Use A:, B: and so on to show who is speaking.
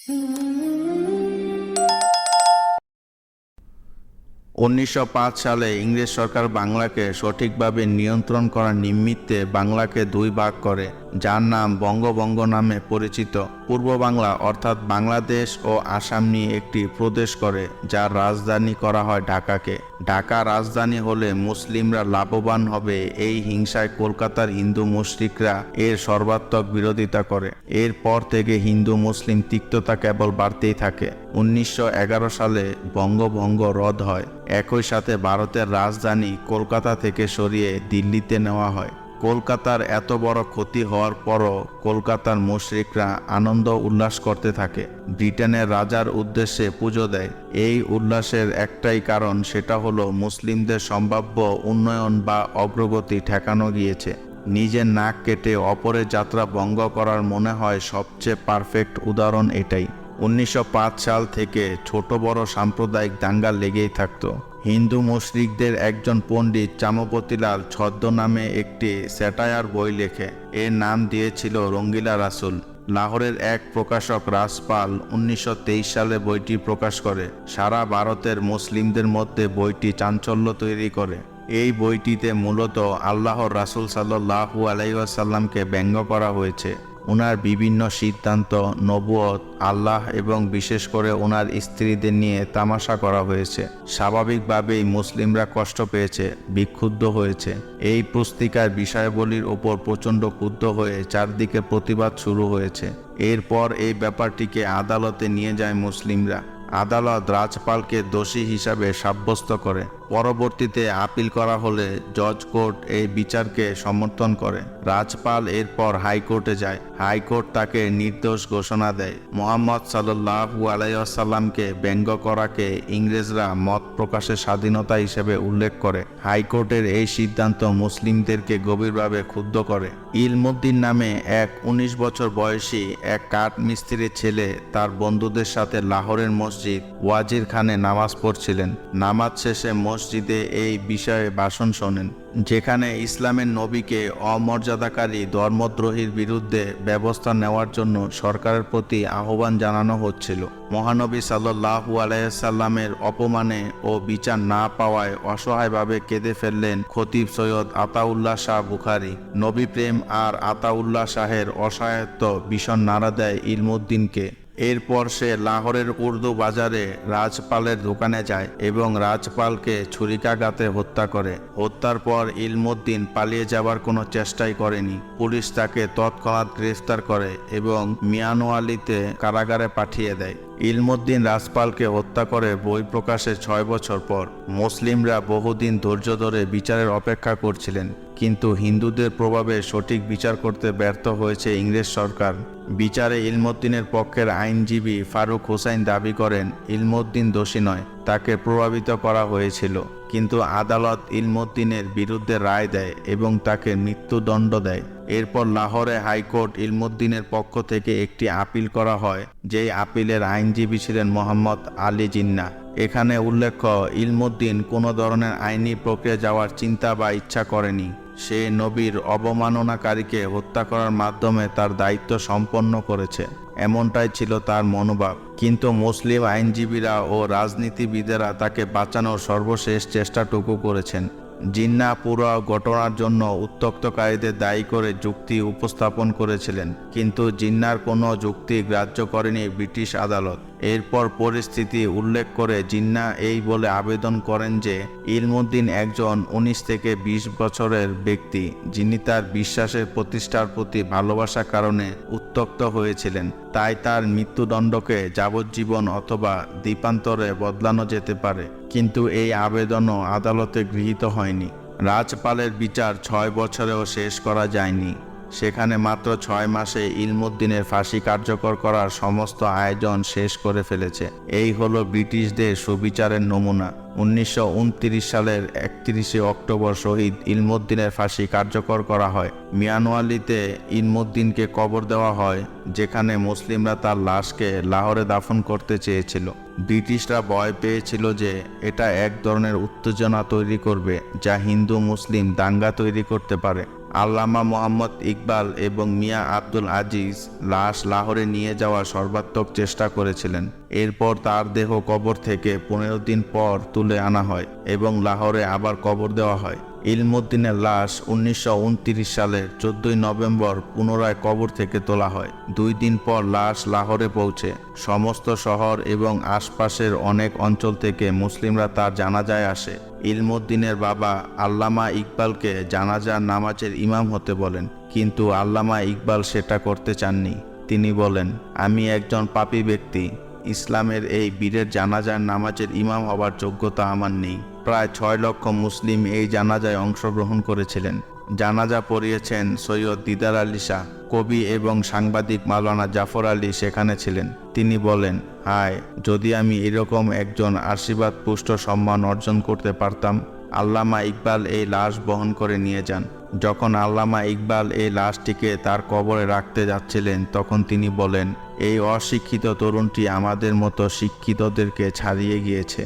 A: 1905 সালে ইংরেজ সরকার বাংলাকে সঠিকভাবে নিয়ন্ত্রণ করার নিমিত্তে বাংলাকে দুই ভাগ করে, যার নাম বঙ্গভঙ্গ নামে পরিচিত। পূর্ব বাংলা অর্থাৎ বাংলাদেশ ও আসাম নিয়ে একটি প্রদেশ করে, যার রাজধানী করা হয় ঢাকাকে। ঢাকা রাজধানী হলে মুসলিমরা লাভবান হবে, এই হিংসায় কলকাতার হিন্দু মুশরিকরা এর সর্বাত্মক বিরোধিতা করে। এরপর থেকে হিন্দু মুসলিম তিক্ততা কেবল বাড়তেই থাকে। 1911 সালে বঙ্গভঙ্গ রদ হয়। একই সাথে ভারতের রাজধানী কলকাতা থেকে সরিয়ে দিল্লিতে নেওয়া হয়। কলকাতার এত বড় ক্ষতি হওয়ার পরও কলকাতার মুশরিকরা আনন্দ উল্লাস করতে থাকে, ব্রিটেনের রাজার উদ্দেশ্যে পুজো দেয়। এই উল্লাসের একটাই কারণ, সেটা হলো মুসলিমদের সম্ভাব্য উন্নয়ন বা অগ্রগতি ঠেকানো গিয়েছে। নিজের নাক কেটে অপরের যাত্রা ভঙ্গ করার মনে হয় সবচেয়ে পারফেক্ট উদাহরণ এটাই। 1905 সাল থেকে ছোট বড় সাম্প্রদায়িক দাঙ্গা লেগেই থাকতো। হিন্দু মুশরিকদের একজন পণ্ডিত চামপতিলাল ছদ্মনামে একটি স্যাটায়ার বই লেখে। এর নাম দিয়েছিল রঙ্গিলা রাসুল। লাহোরের এক প্রকাশক রাজপাল 1923 সালে বইটি প্রকাশ করে। সারা ভারতের মুসলিমদের মধ্যে বইটি চাঞ্চল্য তৈরি করে। এই বইটিতে মূলত আল্লাহর রাসূল সাল্লাল্লাহু আলাইহি ওয়াসাল্লামকে ব্যঙ্গ করা হয়েছে। ওনার বিভিন্ন সিদ্ধান্ত, নবুয়ত, আল্লাহ এবং বিশেষ করে ওনার স্ত্রীদের নিয়ে তামাশা করা হয়েছে। স্বাভাবিকভাবেই মুসলিমরা কষ্ট পেয়েছে, বিক্ষুব্ধ হয়েছে। এই পুস্তিকার বিষয়াবলীর ওপর প্রচণ্ড ক্ষুব্ধ হয়ে চারদিকে প্রতিবাদ শুরু হয়েছে। এরপর এই ব্যাপারটিকে আদালতে নিয়ে যায় মুসলিমরা। আদালত রাজপালকে দোষী হিসাবে সাব্যস্ত করে। পরবর্তীতে আপিল করা হলে জজ কোর্ট এই বিচারকে সমর্থন করে। রাজপাল এরপর হাইকোর্টে যায়। হাইকোর্ট তাকে নির্দোষ ঘোষণা দেয়। মুহাম্মদ সাল্লাল্লাহু আলাইহি ওয়াসাল্লামকে ব্যঙ্গ করাকে ইংরেজরা মত প্রকাশের স্বাধীনতা হিসেবে উল্লেখ করে। হাইকোর্টের এই সিদ্ধান্ত মুসলিমদেরকে গভীরভাবে ক্ষুব্ধ করে। ইলমুদ্দিন নামে এক 19 বছর বয়সী এক কাঠ মিস্ত্রির ছেলে তার বন্ধুদের সাথে লাহোরের মসজিদ ওয়াজির খানে নামাজ পড়ছিলেন। নামাজ শেষে মসজিদে এই বিষয়ে ভাষণ শোনেন, যেখানে ইসলামের নবীকে অমর্যাদাকারী ধর্মদ্রোহীর বিরুদ্ধে ব্যবস্থা নেওয়ার জন্য সরকারের প্রতি আহ্বান জানানো হচ্ছিল। মহানবী সাল্লাল্লাহু আলাইহি সাল্লামের অপমানে ও বিচার না পাওয়ায় অসহায়ভাবে কেঁদে ফেললেন খতিব সৈয়দ আতাউল্লাহ শাহ বুখারী। নবী প্রেম আর আতাউল্লাহ শাহের অসহায়ত্ব ভীষণ নাড়া দেয় ইলমুদ্দিনকে। এরপর সে লাহোরের উর্দু বাজারে রাজপালের দোকানে যায় এবং রাজপালকে ছুরিকাঘাতে হত্যা করে। হত্যার পর ইলমুদ্দিন পালিয়ে যাবার কোনো চেষ্টাই করেনি। পুলিশ তাকে তৎক্ষণাৎ গ্রেফতার করে এবং মিয়ানওয়ালিতে কারাগারে পাঠিয়ে দেয়। ইলমুদ্দিন রাজপালকে হত্যা করে বই প্রকাশের 6 বছর পর মুসলিমরা বহুদিন ধৈর্য ধরে বিচারের অপেক্ষা করছিলেন, কিন্তু হিন্দুদের প্রভাবে সঠিক বিচার করতে ব্যর্থ হয়েছে ইংরেজ সরকার। বিচারে ইলমুদ্দিনের পক্ষের আইনজীবী ফারুক হুসাইন দাবি করেন ইলমুদ্দিন দোষী নয়, তাকে প্রভাবিত করা হয়েছিল। কিন্তু আদালত ইলমুদ্দিনের বিরুদ্ধে রায় দেয় এবং তাকে মৃত্যুদণ্ড দেয়। এরপর লাহোরে হাইকোর্ট ইলমুদ্দিনের পক্ষ থেকে একটি আপিল করা হয়, যেই আপিলের আইনজীবী ছিলেন মোহাম্মদ আলী জিন্নাহ। এখানে উল্লেখ্য, ইলমুদ্দিন কোনো ধরনের আইনি প্রক্রিয়া যাওয়ার চিন্তা বা ইচ্ছা করেনি। সে নবীর অবমাননাকারীকে হত্যা করার মাধ্যমে তার দায়িত্ব সম্পন্ন করেছে, এমনটাই ছিল তার মনোভাব। কিন্তু মুসলিম আইনজীবীরা ও রাজনীতিবিদেরা তাকে বাঁচানোর সর্বশেষ চেষ্টাটুকু করেছেন। জিন্নাহ পুরো ঘটনার জন্য উত্ত্যক্তকারীদের দায়ী করে যুক্তি উপস্থাপন করেছিলেন, কিন্তু জিন্নাহর কোনো যুক্তি গ্রাহ্য করেনি ব্রিটিশ আদালত। এরপর পরিস্থিতি উল্লেখ করে জিন্নাহ এই বলে আবেদন করেন যে ইলমুদ্দিন একজন 19 থেকে 20 বছরের ব্যক্তি, যিনি তার বিশ্বাসের প্রতিষ্ঠার প্রতি ভালোবাসার কারণে উত্ত্যক্ত হয়েছিলেন। তাই তার মৃত্যুদণ্ডকে যাবজ্জীবন অথবা দ্বীপান্তরে বদলানো যেতে পারে। কিন্তু এই আবেদনও আদালতে গৃহীত হয়নি। রাজপালের বিচার 6 বছরেও শেষ করা যায়নি। সেখানে মাত্র 6 মাসে ইলমুদ্দিনের ফাঁসি কার্যকর করার সমস্ত আয়োজন শেষ করে ফেলেছে। এই হলো ব্রিটিশদের সুবিচারের নমুনা। 1929 সালের 31শে অক্টোবর শহীদ ইলমুদ্দিনের ফাঁসি কার্যকর করা হয়। মিয়ানওয়ালিতে ইলমুদ্দিনকে কবর দেওয়া হয়, যেখানে মুসলিমরা তার লাশকে লাহোরে দাফন করতে চেয়েছিল। ব্রিটিশরা ভয় পেয়েছিল যে এটা এক ধরনের উত্তেজনা তৈরি করবে, যা হিন্দু মুসলিম দাঙ্গা তৈরি করতে পারে। আল্লামা মোহাম্মদ ইকবাল এবং মিয়া আব্দুল আজিজ লাশ লাহোরে নিয়ে যাওয়ার সর্বাত্মক চেষ্টা করেছিলেন। এরপর তার দেহ কবর থেকে 15 দিন পর তুলে আনা হয় এবং লাহোরে আবার কবর দেওয়া হয়। ইলমুদ্দিনের লাশ 1929 সালের 14 নভেম্বর পুনরায় কবর থেকে তোলা হয়। 2 দিন পর লাশ লাহোরে পৌঁছে। সমস্ত শহর এবং আশপাশের অনেক অঞ্চল থেকে মুসলিমরা তার জানাজায় আসে। ইলমুদ্দিনের বাবা আল্লামা ইকবালকে জানাজার নামাজের ইমাম হতে বলেন, কিন্তু আল্লামা ইকবাল সেটা করতে চাননি। তিনি বলেন, আমি একজন পাপী ব্যক্তি, ইসলামের এই বীরের জানাজার নামাজের ইমাম হবার যোগ্যতা আমার নেই। প্রায় 6 লক্ষ মুসলিম এই জানাজায় অংশগ্রহণ করেছিলেন। জানাজা পড়িয়েছেন সৈয়দ দিদার আলী শাহ। কবি এবং সাংবাদিক মাওলানা জাফর আলী সেখানে ছিলেন। তিনি বলেন, হায়, যদি আমি এরকম একজন আশীর্বাদ পুষ্ট সম্মান অর্জন করতে পারতাম। আল্লামা ইকবাল এই লাশ বহন করে নিয়ে যান। যখন আল্লামা ইকবাল এই লাশটিকে তার কবরে রাখতে যাচ্ছিলেন, তখন তিনি বলেন, এই অশিক্ষিত তরুণটি আমাদের মতো শিক্ষিতদেরকে ছাড়িয়ে গিয়েছে।